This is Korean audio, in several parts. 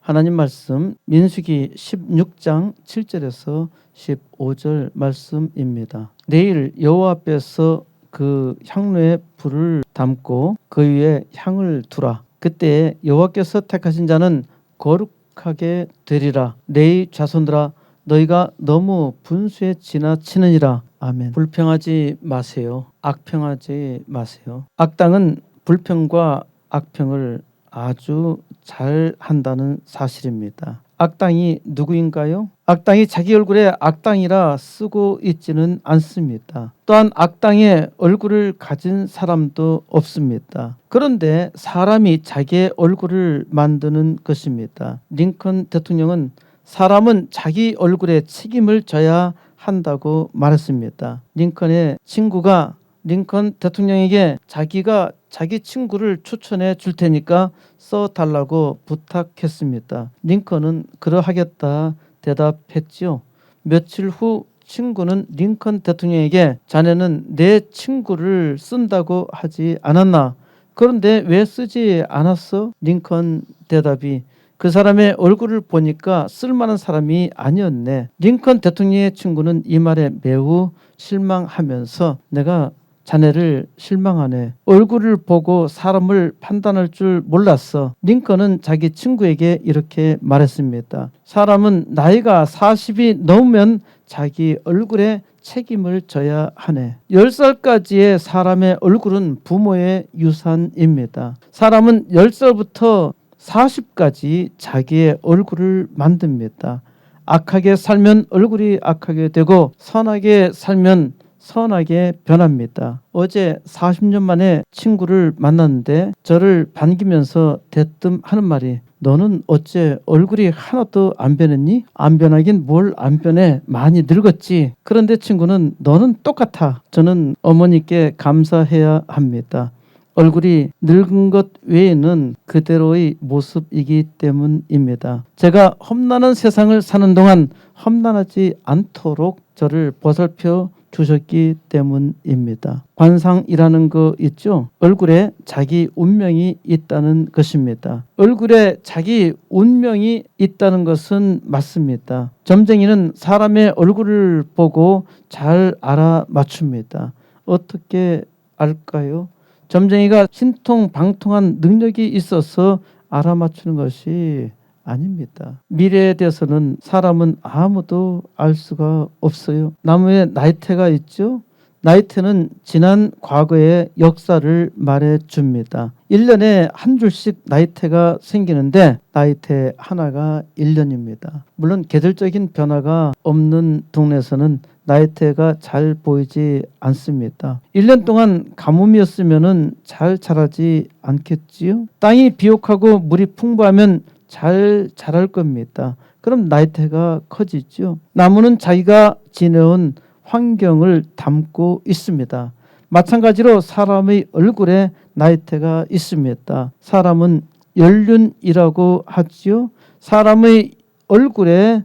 하나님 말씀 민수기 16장 7절에서 15절 말씀입니다. 내일 여호와 앞에서 그 향로에 불을 담고 그 위에 향을 두라. 그때 여호와께서 택하신 자는 거룩하게 되리라. 내 자손들아 너희가 너무 분수에 지나치느니라. 아멘. 불평하지 마세요. 악평하지 마세요. 악당은 불평과 악평을 아주 잘 한다는 사실입니다. 악당이 누구인가요? 악당이 자기 얼굴에 악당이라 쓰고 있지는 않습니다. 또한 악당의 얼굴을 가진 사람도 없습니다. 그런데 사람이 자기의 얼굴을 만드는 것입니다. 링컨 대통령은 사람은 자기 얼굴에 책임을 져야 한다고 말했습니다. 링컨의 친구가 링컨 대통령에게 자기가 자기 친구를 추천해 줄 테니까 써달라고 부탁했습니다. 링컨은 그러하겠다 대답했지요. 며칠 후 친구는 링컨 대통령에게 자네는 내 친구를 쓴다고 하지 않았나? 그런데 왜 쓰지 않았어? 링컨 대답이 그 사람의 얼굴을 보니까 쓸만한 사람이 아니었네. 링컨 대통령의 친구는 이 말에 매우 실망하면서 내가 자네를 실망하네. 얼굴을 보고 사람을 판단할 줄 몰랐어. 링컨은 자기 친구에게 이렇게 말했습니다. 사람은 나이가 40이 넘으면 자기 얼굴에 책임을 져야 하네. 10살까지의 사람의 얼굴은 부모의 유산입니다. 사람은 10살부터 40까지 자기의 얼굴을 만듭니다. 악하게 살면 얼굴이 악하게 되고 선하게 살면 선하게 변합니다. 어제 40년 만에 친구를 만났는데 저를 반기면서 대뜸 하는 말이 너는 어째 얼굴이 하나도 안 변했니? 안 변하긴 뭘 안 변해. 많이 늙었지. 그런데 친구는 너는 똑같아. 저는 어머니께 감사해야 합니다. 얼굴이 늙은 것 외에는 그대로의 모습이기 때문입니다. 제가 험난한 세상을 사는 동안 험난하지 않도록 저를 보살펴 주셨기 때문입니다. 관상이라는 거 있죠? 얼굴에 자기 운명이 있다는 것입니다. 얼굴에 자기 운명이 있다는 것은 맞습니다. 점쟁이는 사람의 얼굴을 보고 잘 알아맞춥니다. 어떻게 알까요? 점쟁이가 신통방통한 능력이 있어서 알아맞추는 것이 아닙니다. 미래에 대해서는 사람은 아무도 알 수가 없어요. 나무에 나이테가 있죠. 나이테는 지난 과거의 역사를 말해줍니다. 1년에 한 줄씩 나이테가 생기는데 나이테 하나가 1년입니다. 물론 계절적인 변화가 없는 동네에서는 나이테가 잘 보이지 않습니다. 1년 동안 가뭄이었으면 잘 자라지 않겠지요. 땅이 비옥하고 물이 풍부하면 잘 자랄 겁니다. 그럼 나이테가 커지죠. 나무는 자기가 지내온 환경을 담고 있습니다. 마찬가지로 사람의 얼굴에 나이테가 있습니다. 사람은 연륜이라고 하지요. 사람의 얼굴에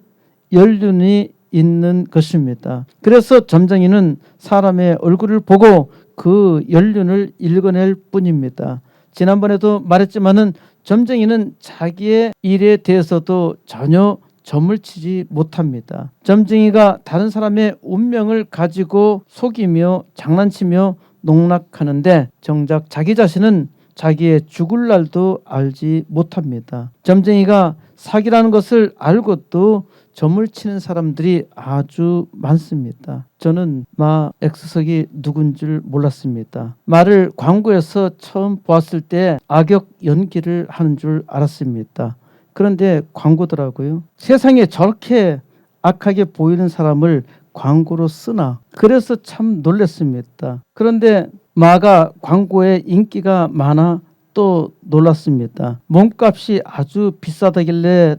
연륜이 있는 것입니다. 그래서 점쟁이는 사람의 얼굴을 보고 그 연륜을 읽어낼 뿐입니다. 지난번에도 말했지만은 점쟁이는 자기의 일에 대해서도 전혀 점을 치지 못합니다. 점쟁이가 다른 사람의 운명을 가지고 속이며 장난치며 농락하는데 정작 자기 자신은 자기의 죽을 날도 알지 못합니다. 점쟁이가 사기라는 것을 알고도 점을 치는 사람들이 아주 많습니다. 저는 마 X석이 누군 줄 몰랐습니다. 마를 광고에서 처음 보았을 때 악역 연기를 하는 줄 알았습니다. 그런데 광고더라고요. 세상에 저렇게 악하게 보이는 사람을 광고로 쓰나. 그래서 참 놀랐습니다. 그런데 마가 광고에 인기가 많아 또 놀랐습니다. 몸값이 아주 비싸다길래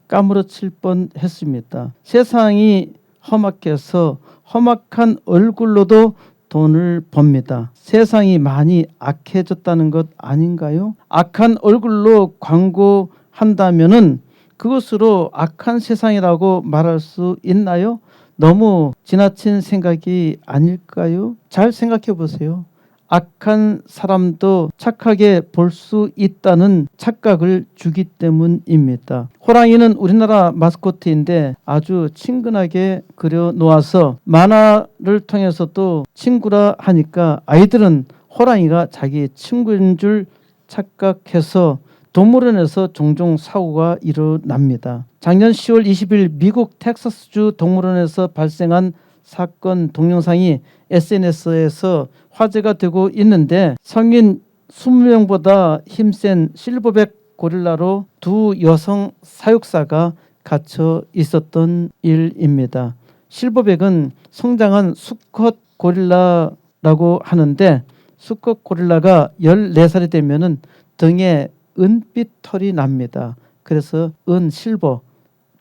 까무러칠 뻔했습니다. 세상이 험악해서 험악한 얼굴로도 돈을 법니다. 세상이 많이 악해졌다는 것 아닌가요? 악한 얼굴로 광고한다면은 그것으로 악한 세상이라고 말할 수 있나요? 너무 지나친 생각이 아닐까요? 잘 생각해 보세요. 악한 사람도 착하게 볼 수 있다는 착각을 주기 때문입니다. 호랑이는 우리나라 마스코트인데 아주 친근하게 그려놓아서 만화를 통해서도 친구라 하니까 아이들은 호랑이가 자기 친구인 줄 착각해서 동물원에서 종종 사고가 일어납니다. 작년 10월 20일 미국 텍사스주 동물원에서 발생한 사건 동영상이 SNS에서 화제가 되고 있는데 성인 20명보다 힘센 실버백 고릴라로 두 여성 사육사가 갇혀 있었던 일입니다. 실버백은 성장한 수컷 고릴라라고 하는데 수컷 고릴라가 14살이 되면은 등에 은빛 털이 납니다. 그래서 실버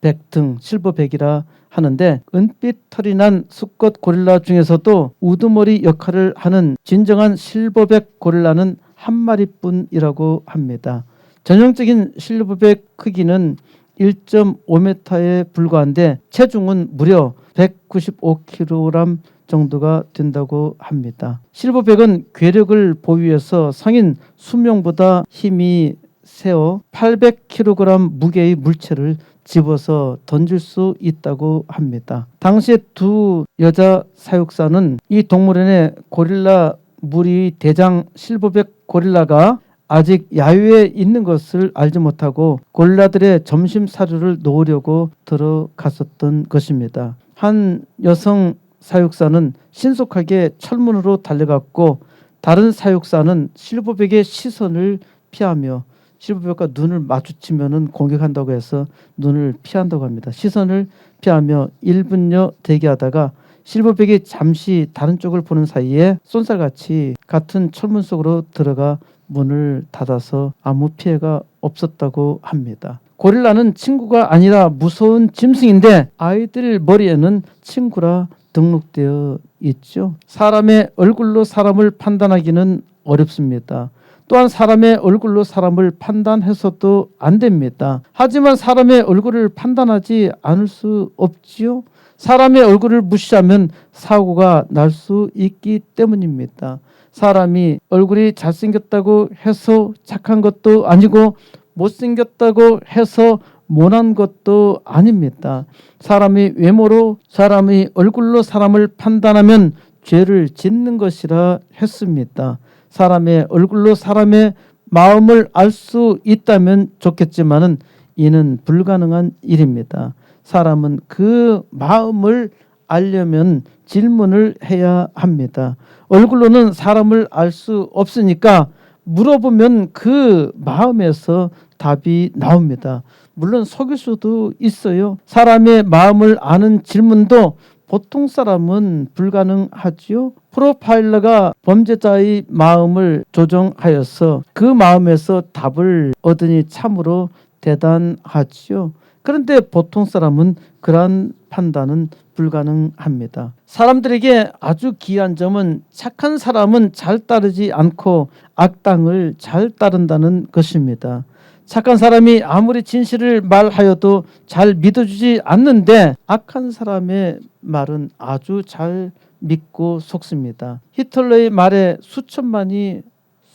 백 등 실버백이라 하는데 은빛 털이 난 수컷 고릴라 중에서도 우두머리 역할을 하는 진정한 실버백 고릴라는 한 마리뿐이라고 합니다. 전형적인 실버백 크기는 1.5m에 불과한데 체중은 무려 195kg 정도가 된다고 합니다. 실버백은 괴력을 보유해서 성인 20명보다 힘이 세어 800kg 무게의 물체를 집어서 던질 수 있다고 합니다. 당시 두 여자 사육사는 이 동물원의 고릴라 무리 대장 실버백 고릴라가 아직 야유에 있는 것을 알지 못하고 고릴라들의 점심 사료를 놓으려고 들어갔었던 것입니다. 한 여성 사육사는 신속하게 철문으로 달려갔고 다른 사육사는 실버백의 시선을 피하며 실버백과 눈을 마주치면 공격한다고 해서 눈을 피한다고 합니다. 시선을 피하며 1분여 대기하다가 실버백이 잠시 다른 쪽을 보는 사이에 쏜살같이 같은 철문 속으로 들어가 문을 닫아서 아무 피해가 없었다고 합니다. 고릴라는 친구가 아니라 무서운 짐승인데 아이들 머리에는 친구라 등록되어 있죠. 사람의 얼굴로 사람을 판단하기는 어렵습니다. 또한 사람의 얼굴로 사람을 판단해서도 안 됩니다. 하지만 사람의 얼굴을 판단하지 않을 수 없지요. 사람의 얼굴을 무시하면 사고가 날 수 있기 때문입니다. 사람이 얼굴이 잘생겼다고 해서 착한 것도 아니고 못생겼다고 해서 못난 것도 아닙니다. 사람이 외모로 사람의 얼굴로 사람을 판단하면 죄를 짓는 것이라 했습니다. 사람의 얼굴로 사람의 마음을 알 수 있다면 좋겠지만은 이는 불가능한 일입니다. 사람은 그 마음을 알려면 질문을 해야 합니다. 얼굴로는 사람을 알 수 없으니까 물어보면 그 마음에서 답이 나옵니다. 물론 속일 수도 있어요. 사람의 마음을 아는 질문도 보통 사람은 불가능하지요. 프로파일러가 범죄자의 마음을 조정하여서 그 마음에서 답을 얻으니 참으로 대단하지요. 그런데 보통 사람은 그러한 판단은 불가능합니다. 사람들에게 아주 귀한 점은 착한 사람은 잘 따르지 않고 악당을 잘 따른다는 것입니다. 착한 사람이 아무리 진실을 말하여도 잘 믿어주지 않는데 악한 사람의 말은 아주 잘 믿고 속습니다. 히틀러의 말에 수천만이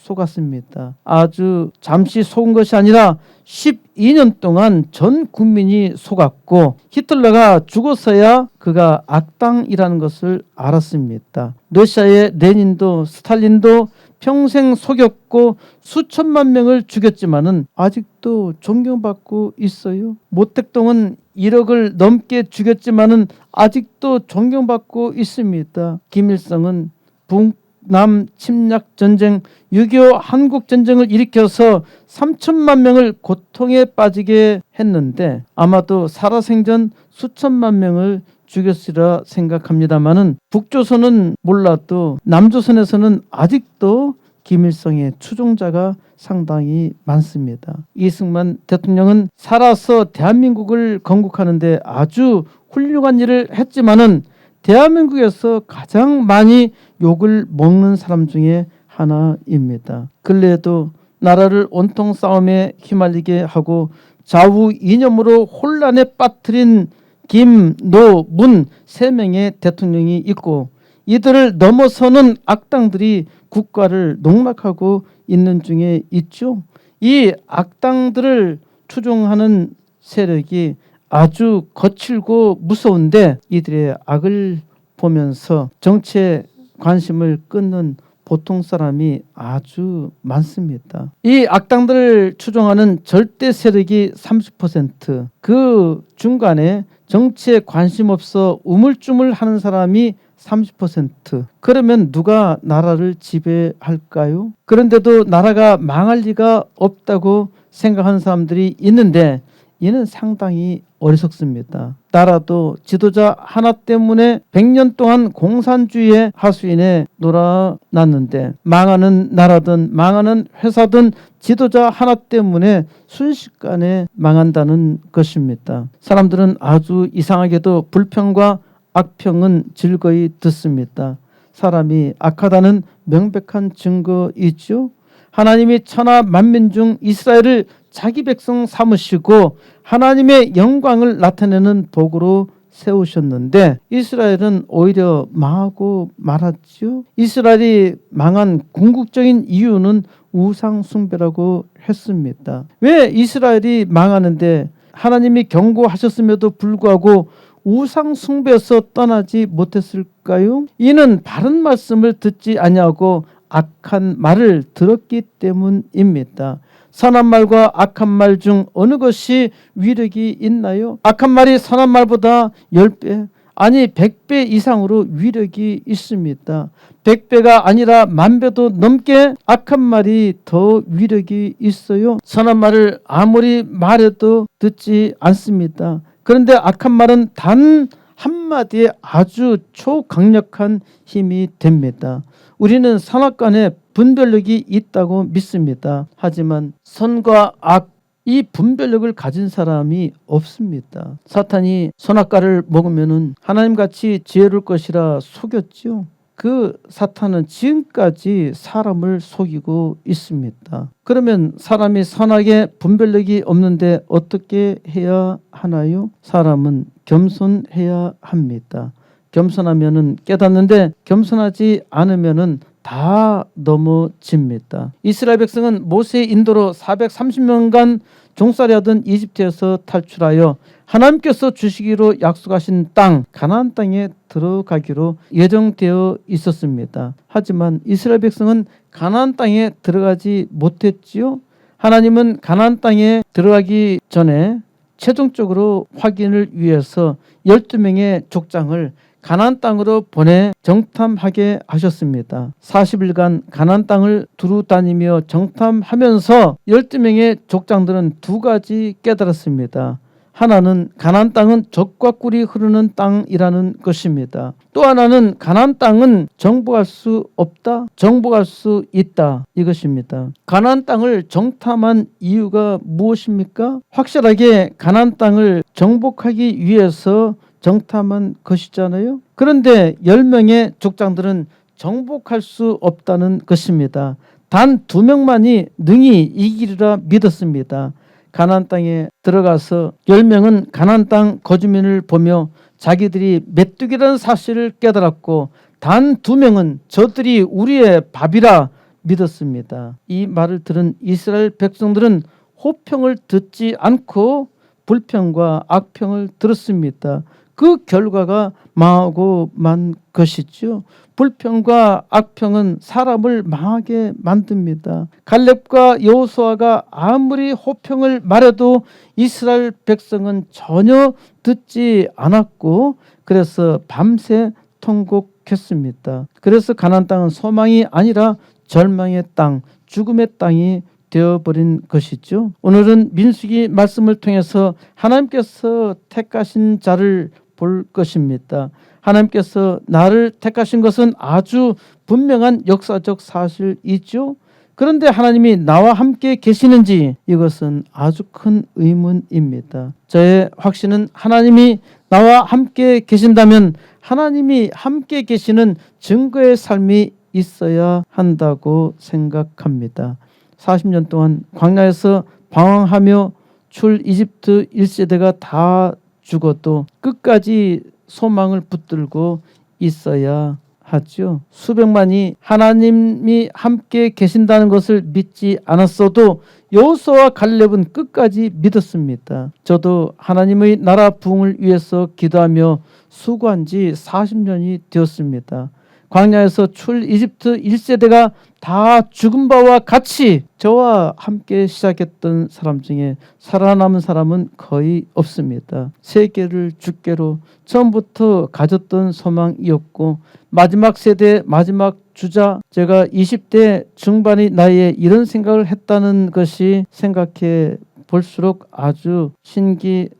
속았습니다. 아주 잠시 속은 것이 아니라 12년 동안 전 국민이 속았고 히틀러가 죽어서야 그가 악당이라는 것을 알았습니다. 러시아의 레닌도 스탈린도 평생 속였고 수천만 명을 죽였지만은 아직도 존경받고 있어요. 모택동은 1억을 넘게 죽였지만은 아직도 존경받고 있습니다. 김일성은 북남 침략 전쟁 6.25 한국 전쟁을 일으켜서 3천만 명을 고통에 빠지게 했는데 아마도 살아생전 수천만 명을 죽였으리라 생각합니다마는 북조선은 몰라도 남조선에서는 아직도 김일성의 추종자가 상당히 많습니다. 이승만 대통령은 살아서 대한민국을 건국하는데 아주 훌륭한 일을 했지만은 대한민국에서 가장 많이 욕을 먹는 사람 중에 하나입니다. 근래에도 나라를 온통 싸움에 휘말리게 하고 좌우 이념으로 혼란에 빠뜨린 김, 노, 문 3명의 대통령이 있고 이들을 넘어서는 악당들이 국가를 농락하고 있는 중에 있죠. 이 악당들을 추종하는 세력이 아주 거칠고 무서운데 이들의 악을 보면서 정치에 관심을 끊는 보통 사람이 아주 많습니다. 이 악당들을 추종하는 절대 세력이 30%, 그 중간에 정치에 관심 없어 우물쭈물하는 사람이 30%. 그러면 누가 나라를 지배할까요? 그런데도 나라가 망할 리가 없다고 생각하는 사람들이 있는데 이는 상당히 어리석습니다. 나라도 지도자 하나 때문에 100년 동안 공산주의의 하수인에 놀아났는데 망하는 나라든 망하는 회사든 지도자 하나 때문에 순식간에 망한다는 것입니다. 사람들은 아주 이상하게도 불평과 악평은 즐거이 듣습니다. 사람이 악하다는 명백한 증거 있죠. 하나님이 천하 만민 중 이스라엘을 자기 백성 삼으시고 하나님의 영광을 나타내는 복으로 세우셨는데 이스라엘은 오히려 망하고 말았죠. 이스라엘이 망한 궁극적인 이유는 우상 숭배라고 했습니다. 왜 이스라엘이 망하는데 하나님이 경고하셨음에도 불구하고 우상 숭배에서 떠나지 못했을까요? 이는 바른 말씀을 듣지 아니하고 악한 말을 들었기 때문입니다. 선한 말과 악한 말 중 어느 것이 위력이 있나요? 악한 말이 선한 말보다 10배 아니 100배 이상으로 위력이 있습니다. 100배가 아니라 10,000배도 넘게 악한 말이 더 위력이 있어요. 선한 말을 아무리 말해도 듣지 않습니다. 그런데 악한 말은 단 한마디에 아주 초강력한 힘이 됩니다. 우리는 선악간에 분별력이 있다고 믿습니다. 하지만 선과 악, 이 분별력을 가진 사람이 없습니다. 사탄이 선악과를 먹으면 하나님같이 지혜로울 것이라 속였죠. 그 사탄은 지금까지 사람을 속이고 있습니다. 그러면 사람이 선악의 분별력이 없는데 어떻게 해야 하나요? 사람은 겸손해야 합니다. 겸손하면은 깨닫는데 겸손하지 않으면은 다 넘어집니다. 이스라엘 백성은 모세의 인도로 430년간 종살이하던 이집트에서 탈출하여 하나님께서 주시기로 약속하신 땅 가나안 땅에 들어가기로 예정되어 있었습니다. 하지만 이스라엘 백성은 가나안 땅에 들어가지 못했지요. 하나님은 가나안 땅에 들어가기 전에 최종적으로 확인을 위해서 12명의 족장을 가나안 땅으로 보내 정탐하게 하셨습니다. 40일간 가나안 땅을 두루 다니며 정탐하면서 12명의 족장들은 두 가지 깨달았습니다. 하나는 가나안 땅은 젖과 꿀이 흐르는 땅이라는 것입니다. 또 하나는 가나안 땅은 정복할 수 없다, 정복할 수 있다 이것입니다. 가나안 땅을 정탐한 이유가 무엇입니까? 확실하게 가나안 땅을 정복하기 위해서 정탐한 것이잖아요. 그런데 10명의 족장들은 정복할 수 없다는 것입니다. 단 2명만이 능히 이기리라 믿었습니다. 가나안 땅에 들어가서 10명은 가나안 땅 거주민을 보며 자기들이 메뚜기라는 사실을 깨달았고 단 2명은 저들이 우리의 밥이라 믿었습니다. 이 말을 들은 이스라엘 백성들은 호평을 듣지 않고 불평과 악평을 들었습니다. 그 결과가 망하고 만 것이죠. 불평과 악평은 사람을 망하게 만듭니다. 갈렙과 여호수아가 아무리 호평을 말해도 이스라엘 백성은 전혀 듣지 않았고 그래서 밤새 통곡했습니다. 그래서 가나안 땅은 소망이 아니라 절망의 땅, 죽음의 땅이 되어버린 것이죠. 오늘은 민수기 말씀을 통해서 하나님께서 택하신 자를 볼 것입니다. 하나님께서 나를 택하신 것은 아주 분명한 역사적 사실이죠. 그런데 하나님이 나와 함께 계시는지 이것은 아주 큰 의문입니다. 저의 확신은 하나님이 나와 함께 계신다면 하나님이 함께 계시는 증거의 삶이 있어야 한다고 생각합니다. 40년 동안 광야에서 방황하며 출 이집트 1세대가 다 죽어도 끝까지 소망을 붙들고 있어야 하죠. 수백만이 하나님이 함께 계신다는 것을 믿지 않았어도 여호수아와 갈렙은 끝까지 믿었습니다. 저도 하나님의 나라 부흥을 위해서 기도하며 수고한 지 40년이 되었습니다. 광야에서 출 이집트 1세대가 다 죽은 바와 같이 저와 함께 시작했던 사람 중에 살아남은 사람은 거의 없습니다. 세계를 주께로 처음부터 가졌던 소망이었고 마지막 세대 마지막 주자, 제가 20대 중반의 나이에 이런 생각을 했다는 것이 생각해 볼수록 아주 신기합니다.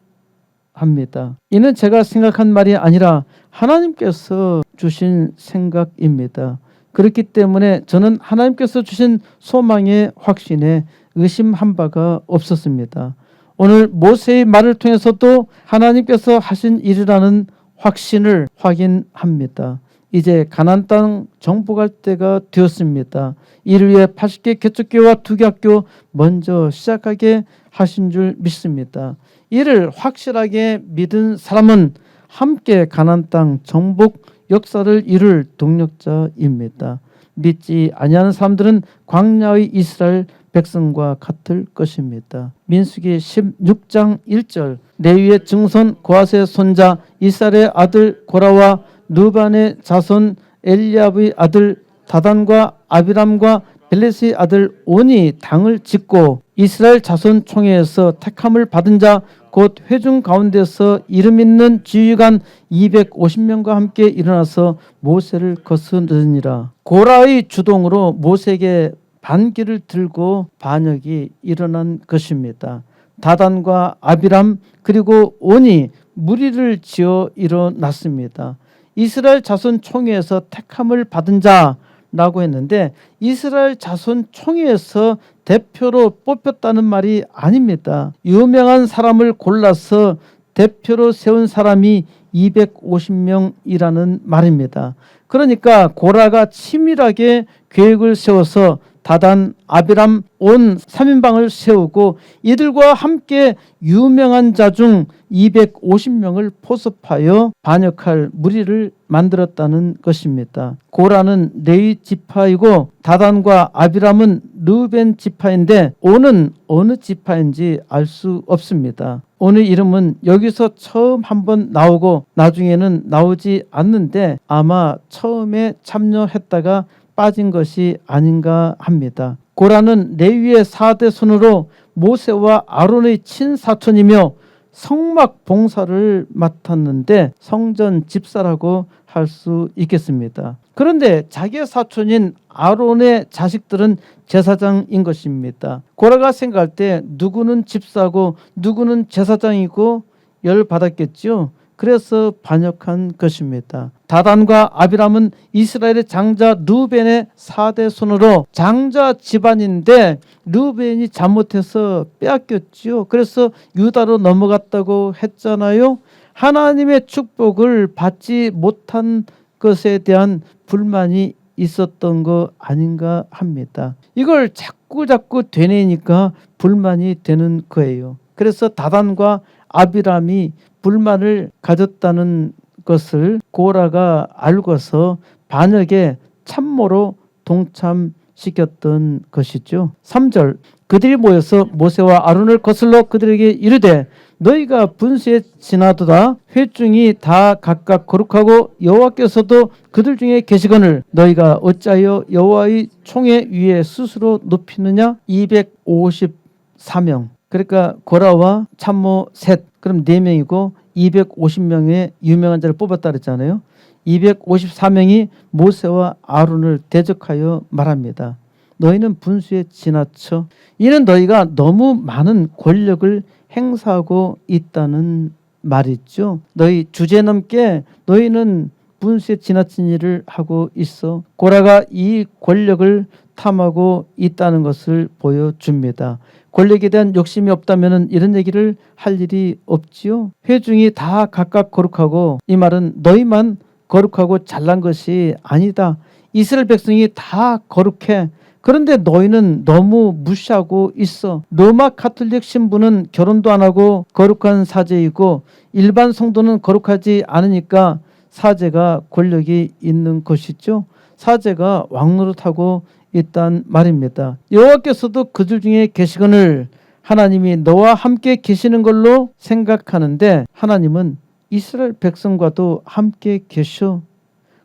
이는 제가 생각한 말이 아니라 하나님께서 주신 생각입니다. 그렇기 때문에 저는 하나님께서 주신 소망의 확신에 의심한 바가 없었습니다. 오늘 모세의 말을 통해서도 하나님께서 하신 일이라는 확신을 확인합니다. 이제 가나안 땅 정복할 때가 되었습니다. 이를 위해 80개 개척교회와 2개 학교 먼저 시작하게 하신 줄 믿습니다. 이를 확실하게 믿은 사람은 함께 가나안 땅 정복 역사를 이룰 동력자입니다. 믿지 아니하는 사람들은 광야의 이스라엘 백성과 같을 것입니다. 민수기 16장 1절 레위의 증손 고핫의 손자 이스라엘의 아들 고라와 누반의 자손 엘리압의 아들 다단과 아비람과 벨렛의 아들 온이 당을 짓고 이스라엘 자손 총회에서 택함을 받은 자 곧 회중 가운데서 이름 있는 지휘관 250명과 함께 일어나서 모세를 거스르니라. 고라의 주동으로 모세에게 반기를 들고 반역이 일어난 것입니다. 다단과 아비람 그리고 온이 무리를 지어 일어났습니다. 이스라엘 자손 총회에서 택함을 받은 자라고 했는데 이스라엘 자손 총회에서 대표로 뽑혔다는 말이 아닙니다. 유명한 사람을 골라서 대표로 세운 사람이 250명이라는 말입니다. 그러니까 고라가 치밀하게 계획을 세워서 다단, 아비람, 온 3인방을 세우고 이들과 함께 유명한 자 중 250명을 포섭하여 반역할 무리를 만들었다는 것입니다. 고라는 레위 지파이고 다단과 아비람은 르벤 지파인데 온은 어느 지파인지 알 수 없습니다. 온의 이름은 여기서 처음 한번 나오고 나중에는 나오지 않는데 아마 처음에 참여했다가 빠진 것이 아닌가 합니다. 고라는 레위의 4대 손으로 모세와 아론의 친사촌이며 성막 봉사를 맡았는데 성전 집사라고 할 수 있겠습니다. 그런데 자기의 사촌인 아론의 자식들은 제사장인 것입니다. 고라가 생각할 때 누구는 집사고 누구는 제사장이고 열받았겠죠. 그래서 반역한 것입니다. 다단과 아비람은 이스라엘의 장자 르벤의 4대 손으로 장자 집안인데 르벤이 잘못해서 빼앗겼지요. 그래서 유다로 넘어갔다고 했잖아요. 하나님의 축복을 받지 못한 것에 대한 불만이 있었던 거 아닌가 합니다. 이걸 자꾸 되뇌니까 불만이 되는 거예요. 그래서 다단과 아비람이 불만을 가졌다는 것을 고라가 알고서 반역에 참모로 동참시켰던 것이죠. 3절 그들이 모여서 모세와 아론을 거슬러 그들에게 이르되 너희가 분수에 지나도다 회중이 다 각각 거룩하고 여호와께서도 그들 중에 계시거늘 너희가 어찌하여 여호와의 총회 위에 스스로 높이느냐. 254명 그러니까 고라와 참모 셋 그럼 4명이고 250명의 유명한 자를 뽑았다 그랬잖아요. 254명이 모세와 아론을 대적하여 말합니다. 너희는 분수에 지나쳐 이는 너희가 너무 많은 권력을 행사하고 있다는 말이죠. 너희 주제넘게 너희는 분수에 지나친 일을 하고 있어. 고라가 이 권력을 탐하고 있다는 것을 보여줍니다. 권력에 대한 욕심이 없다면 이런 얘기를 할 일이 없지요. 회중이 다 각각 거룩하고 이 말은 너희만 거룩하고 잘난 것이 아니다. 이스라엘 백성이 다 거룩해. 그런데 너희는 너무 무시하고 있어. 로마 카톨릭 신부는 결혼도 안 하고 거룩한 사제이고 일반 성도는 거룩하지 않으니까 사제가 권력이 있는 것이죠. 사제가 왕노릇하고 있단 말입니다. 여호와께서도 그들 중에 계시거늘 하나님이 너와 함께 계시는 걸로 생각하는데 하나님은 이스라엘 백성과도 함께 계셔.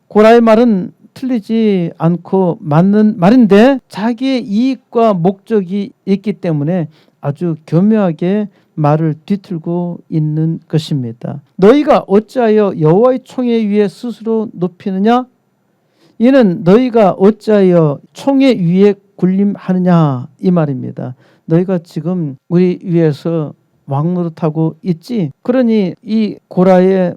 고라의 말은 틀리지 않고 맞는 말인데 자기의 이익과 목적이 있기 때문에 아주 교묘하게 말을 뒤틀고 있는 것입니다. 너희가 어찌하여 여호와의 총회 위에 스스로 높이느냐? 이는 너희가 어찌하여 총회 위에 군림하느냐 이 말입니다. 너희가 지금 우리 위에서 왕노릇하고 있지? 그러니 이 고라의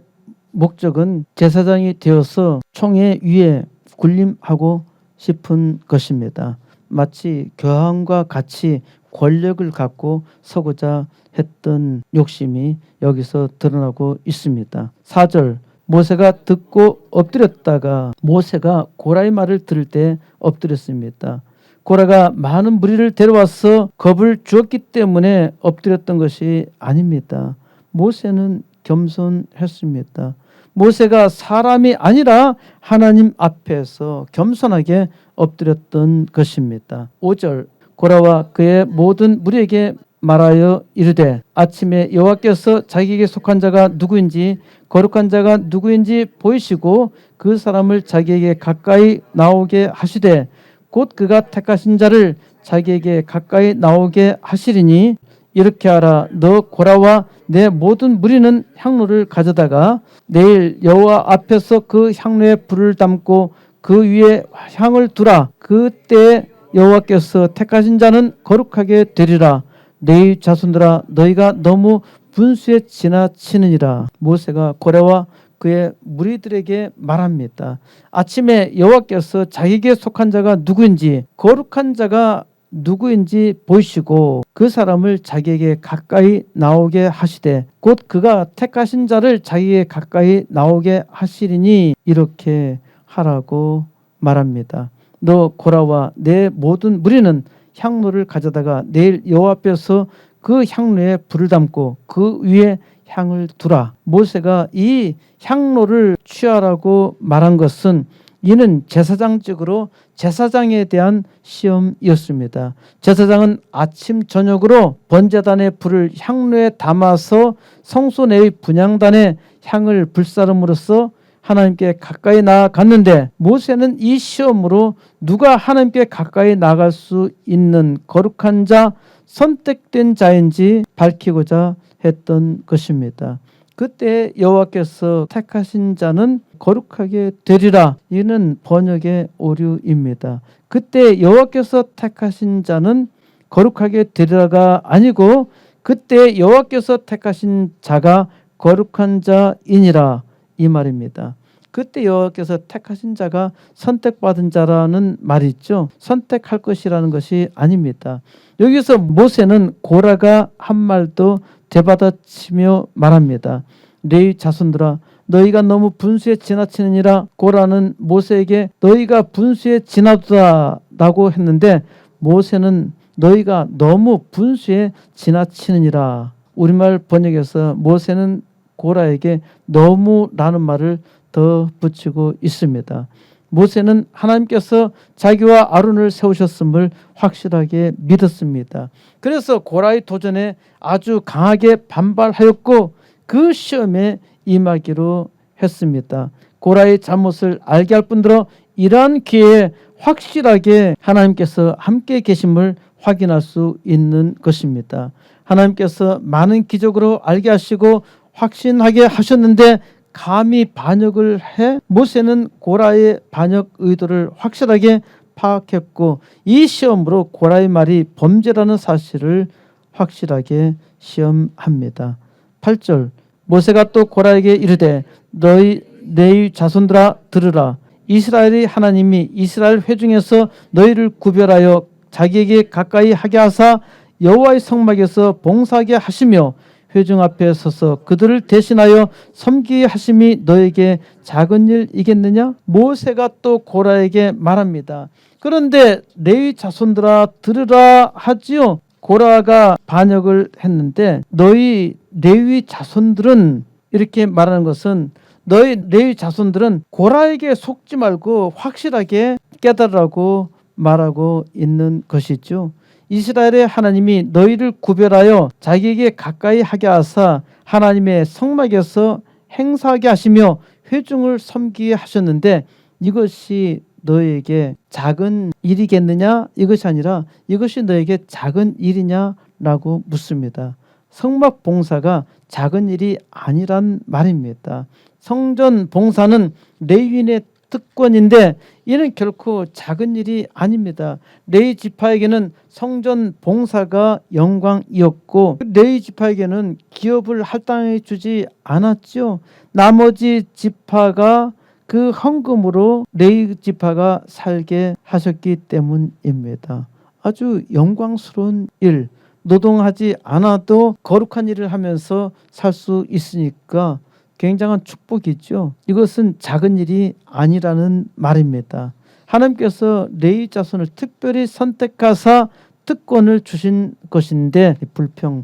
목적은 제사장이 되어서 총회 위에 군림하고 싶은 것입니다. 마치 교황과 같이 권력을 갖고 서고자 했던 욕심이 여기서 드러나고 있습니다. 4절 모세가 듣고 엎드렸다가 모세가 고라의 말을 들을 때 엎드렸습니다. 고라가 많은 무리를 데려와서 겁을 주었기 때문에 엎드렸던 것이 아닙니다. 모세는 겸손했습니다. 모세가 사람이 아니라 하나님 앞에서 겸손하게 엎드렸던 것입니다. 5절 고라와 그의 모든 무리에게 말하여 이르되 아침에 여호와께서 자기에게 속한 자가 누구인지 거룩한 자가 누구인지 보이시고 그 사람을 자기에게 가까이 나오게 하시되 곧 그가 택하신 자를 자기에게 가까이 나오게 하시리니 이렇게 하라. 너 고라와 내 모든 무리는 향로를 가져다가 내일 여호와 앞에서 그 향로에 불을 담고 그 위에 향을 두라. 그때 여호와께서 택하신 자는 거룩하게 되리라. 내 자손들아 너희가 너무 분수에 지나치느니라. 모세가 고라와 그의 무리들에게 말합니다. 아침에 여호와께서 자기에게 속한 자가 누구인지 거룩한 자가 누구인지 보이시고 그 사람을 자기에게 가까이 나오게 하시되 곧 그가 택하신 자를 자기에게 가까이 나오게 하시리니 이렇게 하라고 말합니다. 너 고라와 내 모든 무리는 향로를 가져다가 내일 여호와 앞에서 그 향로에 불을 담고 그 위에 향을 두라. 모세가 이 향로를 취하라고 말한 것은 이는 제사장직으로 제사장에 대한 시험이었습니다. 제사장은 아침 저녁으로 번제단의 불을 향로에 담아서 성소 내의 분향단에 향을 불사름으로써 하나님께 가까이 나아갔는데 모세는 이 시험으로 누가 하나님께 가까이 나갈 수 있는 거룩한 자, 선택된 자인지 밝히고자 했던 것입니다. 그때 여호와께서 택하신 자는 거룩하게 되리라. 이는 번역의 오류입니다. 그때 여호와께서 택하신 자는 거룩하게 되리라가 아니고 그때 여호와께서 택하신 자가 거룩한 자이니라 이 말입니다. 그때 여호와께서 택하신 자가 선택받은 자라는 말이 있죠. 선택할 것이라는 것이 아닙니다. 여기서 모세는 고라가 한 말도 되받아치며 말합니다. 내 자손들아 너희가 너무 분수에 지나치느니라. 고라는 모세에게 너희가 분수에 지나도다 라고 했는데 모세는 너희가 너무 분수에 지나치느니라. 우리말 번역에서 모세는 고라에게 너무라는 말을 더 붙이고 있습니다. 모세는 하나님께서 자기와 아론을 세우셨음을 확실하게 믿었습니다. 그래서 고라의 도전에 아주 강하게 반발하였고 그 시험에 임하기로 했습니다. 고라의 잘못을 알게 할 뿐더러 이러한 기회에 확실하게 하나님께서 함께 계심을 확인할 수 있는 것입니다. 하나님께서 많은 기적으로 알게 하시고 확신하게 하셨는데 감히 반역을 해 모세는 고라의 반역 의도를 확실하게 파악했고 이 시험으로 고라의 말이 범죄라는 사실을 확실하게 시험합니다. 8절 모세가 또 고라에게 이르되 너희 내 자손들아 들으라. 이스라엘의 하나님이 이스라엘 회중에서 너희를 구별하여 자기에게 가까이 하게 하사 여호와의 성막에서 봉사하게 하시며 회중 앞에 서서 그들을 대신하여 섬기게 하심이 너에게 작은 일이겠느냐? 모세가 또 고라에게 말합니다. 그런데 레위 자손들아 들으라 하지요. 고라가 반역을 했는데 너희 레위 자손들은 이렇게 말하는 것은 너희 레위 자손들은 고라에게 속지 말고 확실하게 깨달으라고 말하고 있는 것이죠. 이스라엘의 하나님이 너희를 구별하여 자기에게 가까이 하게 하사 하나님의 성막에서 행사하게 하시며 회중을 섬기게 하셨는데 이것이 너에게 작은 일이겠느냐? 이것이 아니라 이것이 너에게 작은 일이냐라고 묻습니다. 성막 봉사가 작은 일이 아니란 말입니다. 성전 봉사는 레위인의 특권인데 이는 결코 작은 일이 아닙니다. 레위 지파에게는 성전 봉사가 영광이었고 레위 지파에게는 기업을 할당해 주지 않았죠. 나머지 지파가 그 헌금으로 레위 지파가 살게 하셨기 때문입니다. 아주 영광스러운 일, 노동하지 않아도 거룩한 일을 하면서 살 수 있으니까 굉장한 축복이죠. 이것은 작은 일이 아니라는 말입니다. 하나님께서 레위 자손을 특별히 선택하사 특권을 주신 것인데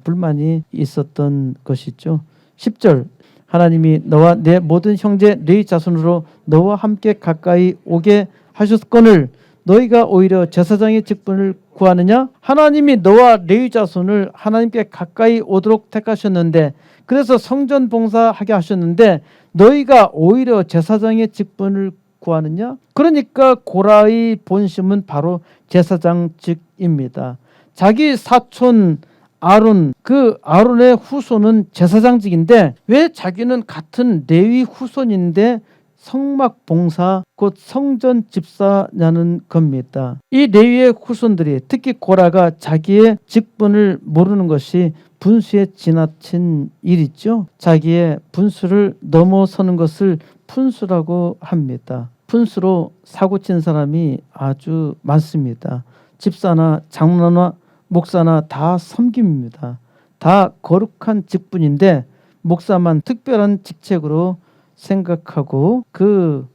불만이 있었던 것이죠. 10절 하나님이 너와 내 모든 형제 레위 자손으로 너와 함께 가까이 오게 하셨거늘 너희가 오히려 제사장의 직분을 구하느냐? 하나님이 너와 레위 자손을 하나님께 가까이 오도록 택하셨는데 그래서 성전 봉사하게 하셨는데 너희가 오히려 제사장의 직분을 구하느냐? 그러니까 고라의 본심은 바로 제사장직입니다. 자기 사촌 아론, 그 아론의 후손은 제사장직인데 왜 자기는 같은 레위 후손인데 성막 봉사 곧 성전 집사냐는 겁니다. 이 레위의 후손들이 특히 고라가 자기의 직분을 모르는 것이 분수에 지나친 일이죠. 자기의 분수를 넘어서는 것을 푼수라고 합니다. 푼수로 사고친 사람이 아주 많습니다. 집사나 장로나 목사나 다 섬김입니다. 다 거룩한 직분인데 목사만 특별한 직책으로 생각하고 그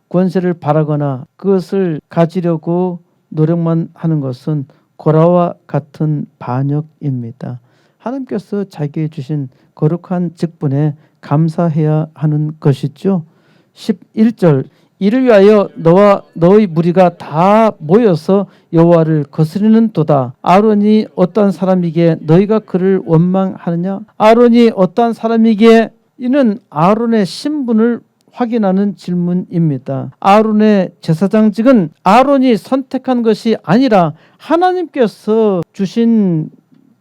권세를 바라거나 그것을 가지려고 노력만 하는 것은 고라와 같은 반역입니다. 하나님께서 자기에게 주신 거룩한 직분에 감사해야 하는 것이죠. 11절 이를 위하여 너와 너의 무리가 다 모여서 여호와를 거스리는 도다. 아론이 어떠한 사람이기에 너희가 그를 원망하느냐? 아론이 어떠한 사람이기에 이는 아론의 신분을 확인하는 질문입니다. 아론의 제사장직은 아론이 선택한 것이 아니라 하나님께서 주신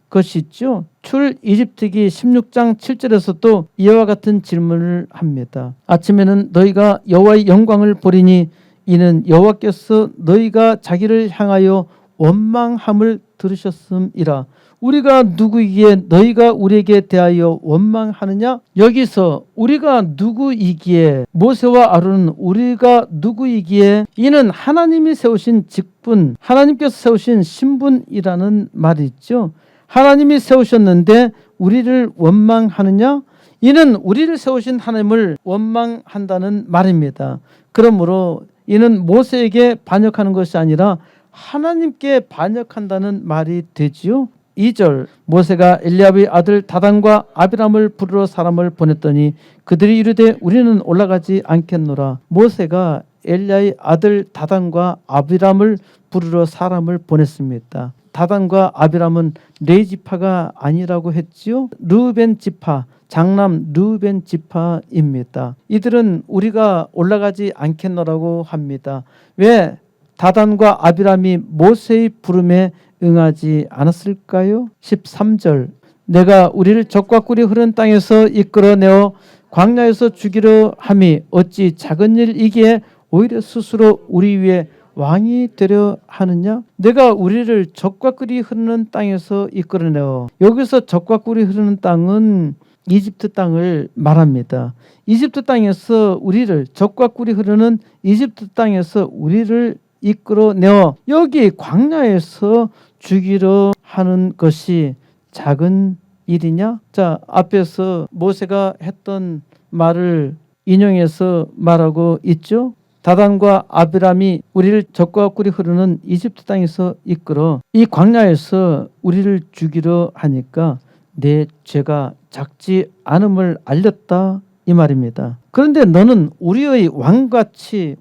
것이죠. 출 이집트기 16장 7절에서도 이와 같은 질문을 합니다. 아침에는 너희가 여호와의 영광을 보리니 이는 여호와께서 너희가 자기를 향하여 원망함을 들으셨음이라. 우리가 누구이기에 너희가 우리에게 대하여 원망하느냐? 여기서 우리가 누구이기에 모세와 아론은 우리가 누구이기에 이는 하나님이 세우신 직분, 하나님께서 세우신 신분이라는 말이 있죠. 하나님이 세우셨는데 우리를 원망하느냐? 이는 우리를 세우신 하나님을 원망한다는 말입니다. 그러므로 이는 모세에게 반역하는 것이 아니라 하나님께 반역한다는 말이 되지요. 2절 모세가 엘리압의 아들 다단과 아비람을 부르러 사람을 보냈더니 그들이 이르되 우리는 올라가지 않겠노라. 모세가 엘리야의 아들 다단과 아비람을 부르러 사람을 보냈습니다. 다단과 아비람은 레위 지파가 아니라고 했지요. 르우벤 지파, 장남 르우벤 지파입니다. 이들은 우리가 올라가지 않겠노라고 합니다. 왜 다단과 아비람이 모세의 부름에 응하지 않았을까요? 13절 내가 우리를 적과 꿀이 흐르는 땅에서 이끌어내어 광야에서 죽이려 함이 어찌 작은 일이기에 오히려 스스로 우리 위에 왕이 되려 하느냐? 내가 우리를 적과 꿀이 흐르는 땅에서 이끌어내어 여기서 적과 꿀이 흐르는 땅은 이집트 땅을 말합니다. 이집트 땅에서 우리를 적과 꿀이 흐르는 이집트 땅에서 우리를 이끌어내어 여기 광야에서 죽이려 하는 것이 작은 일이냐? 자, 앞에서 모세가 했던 말을 인용해서 말하고 있죠. 다단과 아비람이 우리를 적과 꿀이 흐르는 이집트 땅에서 이끌어 이 광야에서 우리를 죽이려 하니까 내 죄가 작지 않음을 알렸다 이 말입니다. 그런데 너는 우리의 왕같이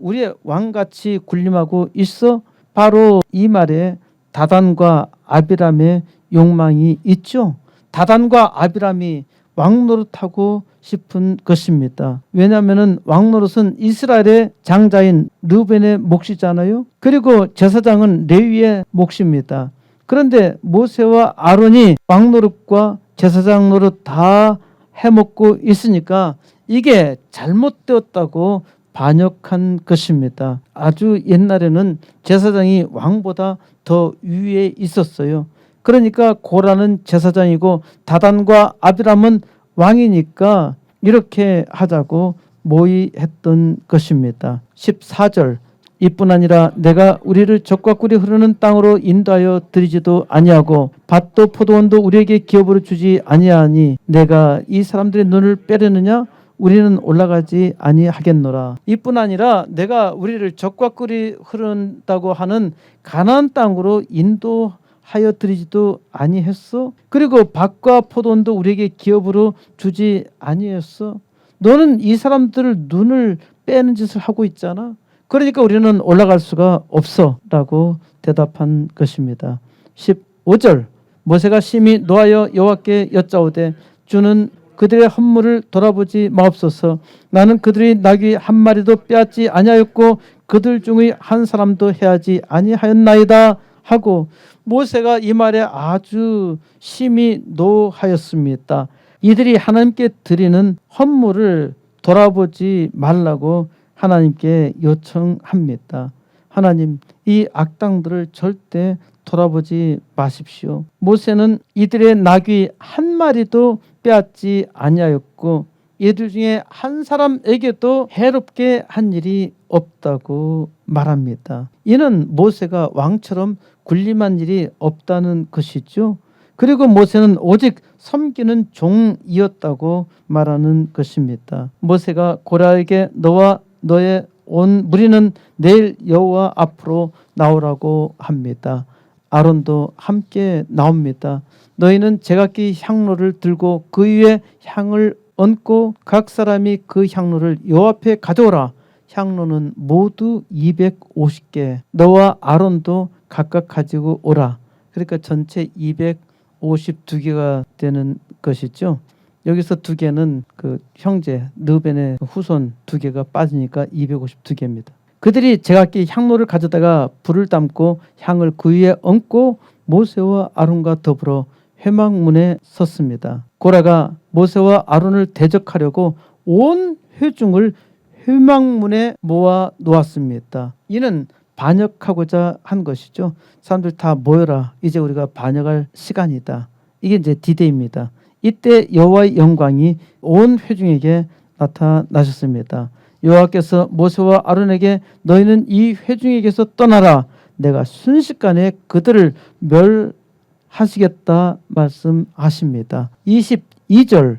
군림하고 있어? 바로 이 말에 다단과 아비람의 욕망이 있죠. 다단과 아비람이 왕노릇하고 싶은 것입니다. 왜냐하면 왕노릇은 이스라엘의 장자인 르벤의 몫이잖아요. 그리고 제사장은 레위의 몫입니다. 그런데 모세와 아론이 왕노릇과 제사장 노릇 다 해먹고 있으니까 이게 잘못되었다고 반역한 것입니다. 아주 옛날에는 제사장이 왕보다 더 위에 있었어요. 그러니까 고라는 제사장이고 다단과 아비람은 왕이니까 이렇게 하자고 모의했던 것입니다. 14절 이뿐 아니라 내가 우리를 젖과 꿀이 흐르는 땅으로 인도하여 드리지도 아니하고 밭도 포도원도 우리에게 기업으로 주지 아니하니 내가 이 사람들의 눈을 빼려느냐 우리는 올라가지 아니하겠노라. 이뿐 아니라 내가 우리를 젖과 꿀이 흐른다고 하는 가나안 땅으로 인도하여 드리지도 아니했어. 그리고 밭과 포도원도 우리에게 기업으로 주지 아니했어. 너는 이 사람들을 눈을 빼는 짓을 하고 있잖아. 그러니까 우리는 올라갈 수가 없어 라고 대답한 것입니다. 15절 모세가 심히 노하여 여호와께 여짜오되 주는 그들의 헌물을 돌아보지 마옵소서. 나는 그들이 나귀 한 마리도 빼앗지 아니하였고 그들 중의 한 사람도 해하지 아니하였나이다 하고 모세가 이 말에 아주 심히 노하였습니다. 이들이 하나님께 드리는 헌물을 돌아보지 말라고 하나님께 요청합니다. 하나님, 이 악당들을 절대 돌아보지 마십시오. 모세는 이들의 나귀 한 마리도 빼앗지 아니하였고 이들 중에 한 사람에게도 해롭게 한 일이 없다고 말합니다. 이는 모세가 왕처럼 군림한 일이 없다는 것이죠. 그리고 모세는 오직 섬기는 종이었다고 말하는 것입니다. 모세가 고라에게 너와 너의 온 무리는 내일 여호와 앞으로 나오라고 합니다. 아론도 함께 나옵니다. 너희는 제각기 향로를 들고 그 위에 향을 얹고 각 사람이 그 향로를 여호와 앞에 가져오라. 향로는 모두 250개. 너와 아론도 각각 가지고 오라. 그러니까 전체 252개가 되는 것이죠. 여기서 2개는 그 형제 르벤의 후손 2개가 빠지니까 252개입니다. 그들이 제각기 향로를 가져다가 불을 담고 향을 그 위에 얹고 모세와 아론과 더불어 회막문에 섰습니다. 고라가 모세와 아론을 대적하려고 온 회중을 회막문에 모아 놓았습니다. 이는 반역하고자 한 것이죠. 사람들 다 모여라. 이제 우리가 반역할 시간이다. 이게 이제 디데이입니다. 이때 여호와의 영광이 온 회중에게 나타나셨습니다. 여호와께서 모세와 아론에게 너희는 이 회중에게서 떠나라. 내가 순식간에 그들을 멸하시겠다 말씀하십니다. 22절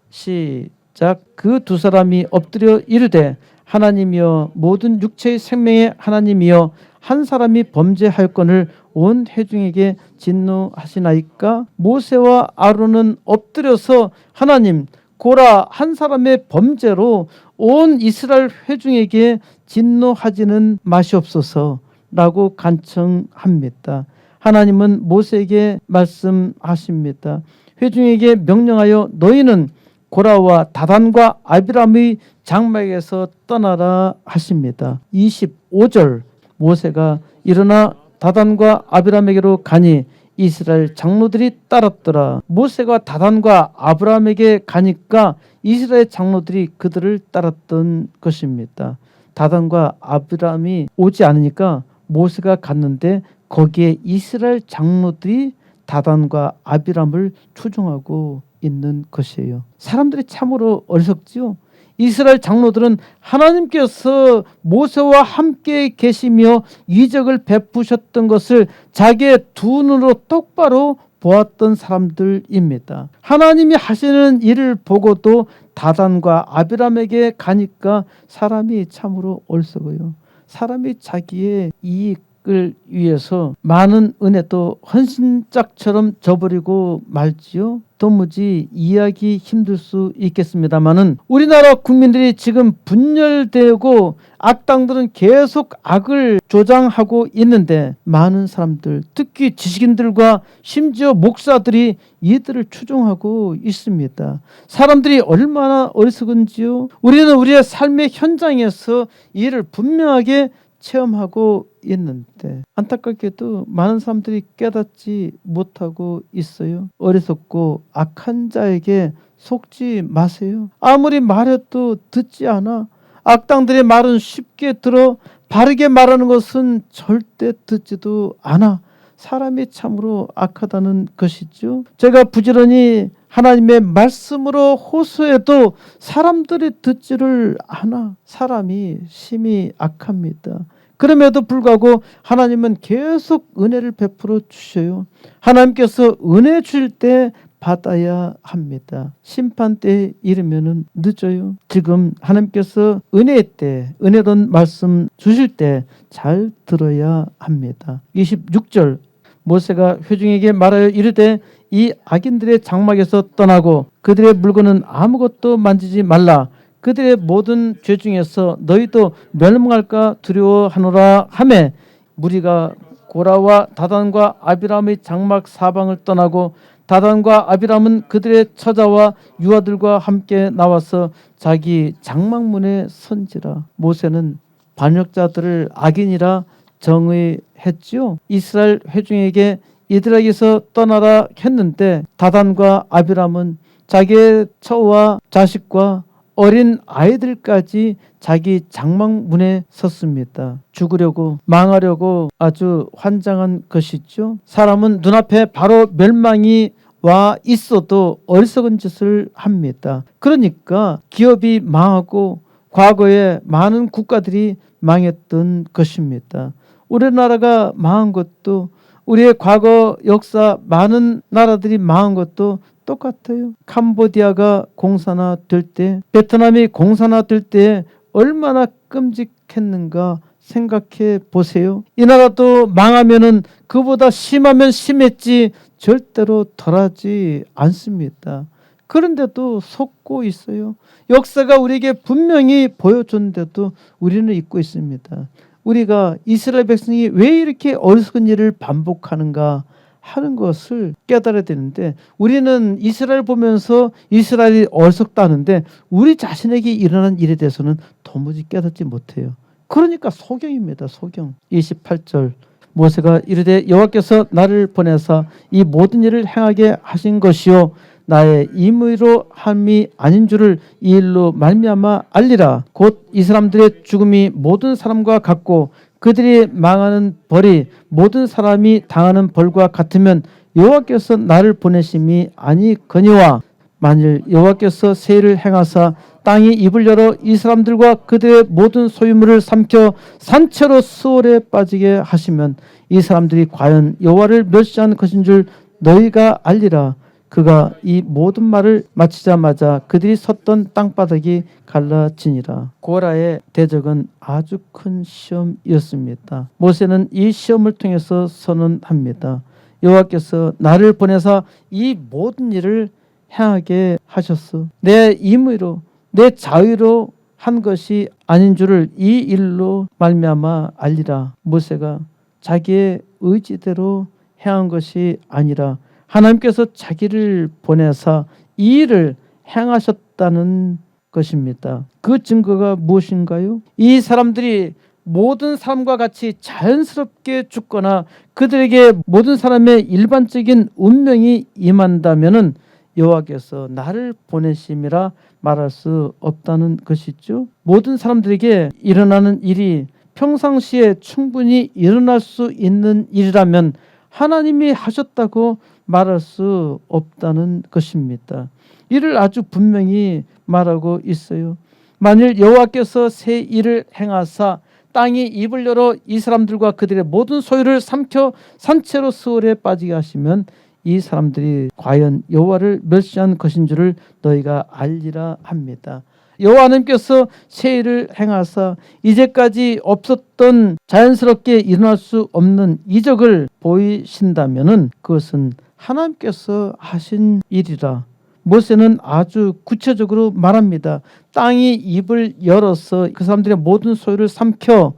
시작. 그 두 사람이 엎드려 이르되 하나님이여 모든 육체의 생명의 하나님이여 한 사람이 범죄하였거늘 온 회중에게 진노하시나이까. 모세와 아론은 엎드려서 하나님 고라 한 사람의 범죄로 온 이스라엘 회중에게 진노하지는 마시옵소서라고 간청합니다. 하나님은 모세에게 말씀하십니다. 회중에게 명령하여 너희는 고라와 다단과 아비람의 장막에서 떠나라 하십니다. 25절 모세가 일어나 다단과 아비람에게로 가니 이스라엘 장로들이 따랐더라. 모세가 다단과 아비람에게 가니까 이스라엘 장로들이 그들을 따랐던 것입니다. 다단과 아비람이 오지 않으니까 모세가 갔는데 거기에 이스라엘 장로들이 다단과 아비람을 추종하고 있는 것이에요. 사람들이 참으로 어리석지요. 이스라엘 장로들은 하나님께서 모세와 함께 계시며 이적을 베푸셨던 것을 자기의 두 눈으로 똑바로 보았던 사람들입니다. 하나님이 하시는 일을 보고도 다단과 아비람에게 가니까 사람이 참으로 어리석어요. 사람이 자기의 이익을 이익을 위해서 많은 은혜도 헌신짝처럼 져버리고 말지요. 도무지 이해하기 힘들 수 있겠습니다마는 우리나라 국민들이 지금 분열되고 악당들은 계속 악을 조장하고 있는데 많은 사람들, 특히 지식인들과 심지어 목사들이 이들을 추종하고 있습니다. 사람들이 얼마나 어리석은지요. 우리는 우리의 삶의 현장에서 이를 분명하게 체험하고 있는데 안타깝게도 많은 사람들이 깨닫지 못하고 있어요. 어리석고 악한 자에게 속지 마세요. 아무리 말해도 듣지 않아. 악당들의 말은 쉽게 들어 바르게 말하는 것은 절대 듣지도 않아. 사람이 참으로 악하다는 것이죠. 제가 부지런히 하나님의 말씀으로 호소해도 사람들이 듣지를 않아. 사람이 심히 악합니다. 그럼에도 불구하고 하나님은 계속 은혜를 베풀어 주셔요. 하나님께서 은혜 주실 때 받아야 합니다. 심판 때에 이르면은 늦어요. 지금 하나님께서 은혜의 때, 은혜로운 말씀 주실 때 잘 들어야 합니다. 26절 모세가 회중에게 말하여 이르되 이 악인들의 장막에서 떠나고 그들의 물건은 아무것도 만지지 말라. 그들의 모든 죄 중에서 너희도 멸망할까 두려워하노라 하매 무리가 고라와 다단과 아비람의 장막 사방을 떠나고 다단과 아비람은 그들의 처자와 유아들과 함께 나와서 자기 장막문에 선지라. 모세는 반역자들을 악인이라 정의했지요. 이스라엘 회중에게 이들에게서 떠나라 했는데 다단과 아비람은 자기의 처와 자식과 어린 아이들까지 자기 장막문에 섰습니다. 죽으려고 망하려고 아주 환장한 것이죠. 사람은 눈앞에 바로 멸망이 와 있어도 어리석은 짓을 합니다. 그러니까 기업이 망하고 과거에 많은 국가들이 망했던 것입니다. 우리나라가 망한 것도 우리의 과거 역사 많은 나라들이 망한 것도 똑같아요. 캄보디아가 공산화될 때, 베트남이 공산화될 때 얼마나 끔찍했는가 생각해 보세요. 이 나라도 망하면은 그보다 심하면 심했지 절대로 덜하지 않습니다. 그런데도 속고 있어요. 역사가 우리에게 분명히 보여줬는데도 우리는 잊고 있습니다. 우리가 이스라엘 백성이 왜 이렇게 어리석은 일을 반복하는가 하는 것을 깨달아야 되는데 우리는 이스라엘 보면서 이스라엘이 어리석다는데 우리 자신에게 일어난 일에 대해서는 도무지 깨닫지 못해요. 그러니까 소경입니다. 소경. 28절 모세가 이르되 여호와께서 나를 보내사 이 모든 일을 행하게 하신 것이요 나의 임의로 함이 아닌 줄을 이 일로 말미암아 알리라. 곧 이 사람들의 죽음이 모든 사람과 같고 그들이 망하는 벌이 모든 사람이 당하는 벌과 같으면 여호와께서 나를 보내심이 아니거니와 만일 여호와께서 세일을 행하사 땅이 입을 열어 이 사람들과 그들의 모든 소유물을 삼켜 산채로 수월에 빠지게 하시면 이 사람들이 과연 여호와를 멸시한 것인 줄 너희가 알리라. 그가 이 모든 말을 마치자마자 그들이 섰던 땅바닥이 갈라지니라. 고라의 대적은 아주 큰 시험이었습니다. 모세는 이 시험을 통해서 선언합니다. 여호와께서 나를 보내사 이 모든 일을 행하게 하셨어. 내 임의로 내 자의로 한 것이 아닌 줄을 이 일로 말미암아 알리라. 모세가 자기의 의지대로 행한 것이 아니라 하나님께서 자기를 보내사 이 일을 행하셨다는 것입니다. 그 증거가 무엇인가요? 이 사람들이 모든 사람과 같이 자연스럽게 죽거나 그들에게 모든 사람의 일반적인 운명이 임한다면은 여호와께서 나를 보내심이라 말할 수 없다는 것이죠. 모든 사람들에게 일어나는 일이 평상시에 충분히 일어날 수 있는 일이라면 하나님이 하셨다고 말할 수 없다는 것입니다. 이를 아주 분명히 말하고 있어요. 만일 여호와께서 새 일을 행하사 땅이 입을 열어 이 사람들과 그들의 모든 소유를 삼켜 산채로 수월에 빠지게 하시면 이 사람들이 과연 여호와를 멸시한 것인 줄을 너희가 알리라 합니다. 여호와 하나님께서 새 일을 행하사 이제까지 없었던 자연스럽게 일어날 수 없는 이적을 보이신다면은 그것은 하나님께서 하신 일이라. 모세는 아주 구체적으로 말합니다. 땅이 입을 열어서 그 사람들의 모든 소유를 삼켜,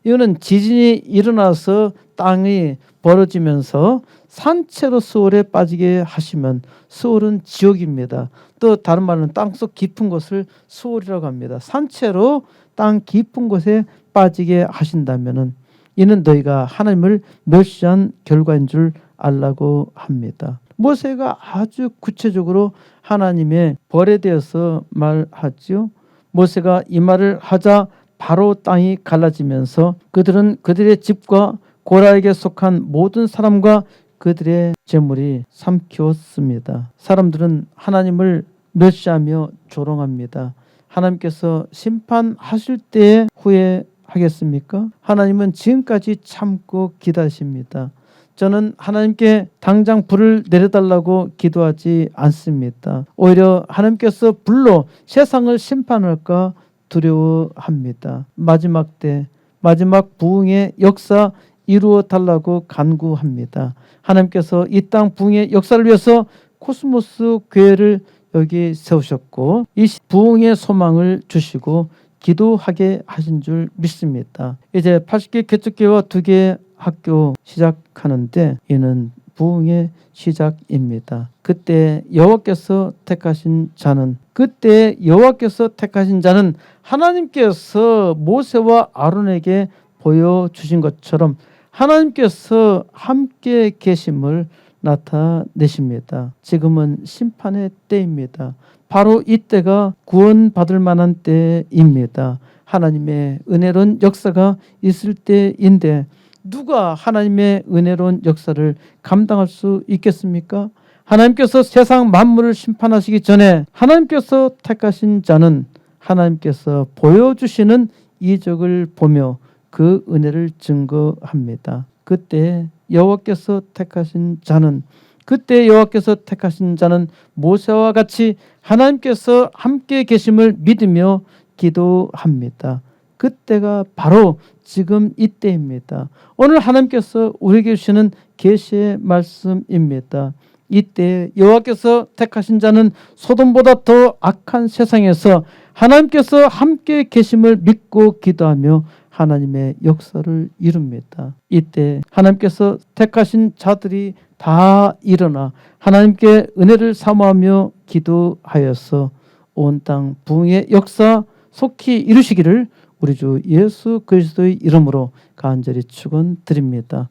이거는 지진이 일어나서 땅이 벌어지면서 산채로 수월에 빠지게 하시면 수월은 지옥입니다. 또 다른 말로는 땅속 깊은 곳을 수월이라고 합니다. 산채로 땅 깊은 곳에 빠지게 하신다면은 이는 너희가 하나님을 멸시한 결과인 줄 알라고 합니다. 모세가 아주 구체적으로 하나님의 벌에 대해서 말하지요. 모세가 이 말을 하자 바로 땅이 갈라지면서 그들은 그들의 집과 고라에게 속한 모든 사람과 그들의 재물이 삼키웠습니다. 사람들은 하나님을 멸시하며 조롱합니다. 하나님께서 심판하실 때에 후회하겠습니까? 하나님은 지금까지 참고 기다리십니다. 저는 하나님께 당장 불을 내려달라고 기도하지 않습니다. 오히려 하나님께서 불로 세상을 심판할까 두려워합니다. 마지막 때, 마지막 부흥의 역사 이루어 달라고 간구합니다. 하나님께서 이 땅 부흥의 역사를 위해서 코스모스 교회를 여기 세우셨고 이 부흥의 소망을 주시고 기도하게 하신 줄 믿습니다. 이제 80개 개척교회와 2개의 학교 시작하는데 이는 부흥의 시작입니다. 그때 여호와께서 택하신 자는 하나님께서 모세와 아론에게 보여주신 것처럼 하나님께서 함께 계심을 나타내십니다. 지금은 심판의 때입니다. 바로 이때가 구원받을 만한 때입니다. 하나님의 은혜로운 역사가 있을 때인데 누가 하나님의 은혜로운 역사를 감당할 수 있겠습니까? 하나님께서 세상 만물을 심판하시기 전에 하나님께서 택하신 자는 하나님께서 보여주시는 이적을 보며 그 은혜를 증거합니다. 그때 여호와께서 택하신 자는 모세와 같이 하나님께서 함께 계심을 믿으며 기도합니다. 그때가 바로 지금 이때입니다. 오늘 하나님께서 우리에게 주시는 계시의 말씀입니다. 이때 여호와께서 택하신 자는 소돔보다 더 악한 세상에서 하나님께서 함께 계심을 믿고 기도하며 하나님의 역사를 이룹니다. 이때 하나님께서 택하신 자들이 다 일어나 하나님께 은혜를 사모하며 기도하여서 온 땅 부흥의 역사 속히 이루시기를 우리 주 예수 그리스도의 이름으로 간절히 축원드립니다.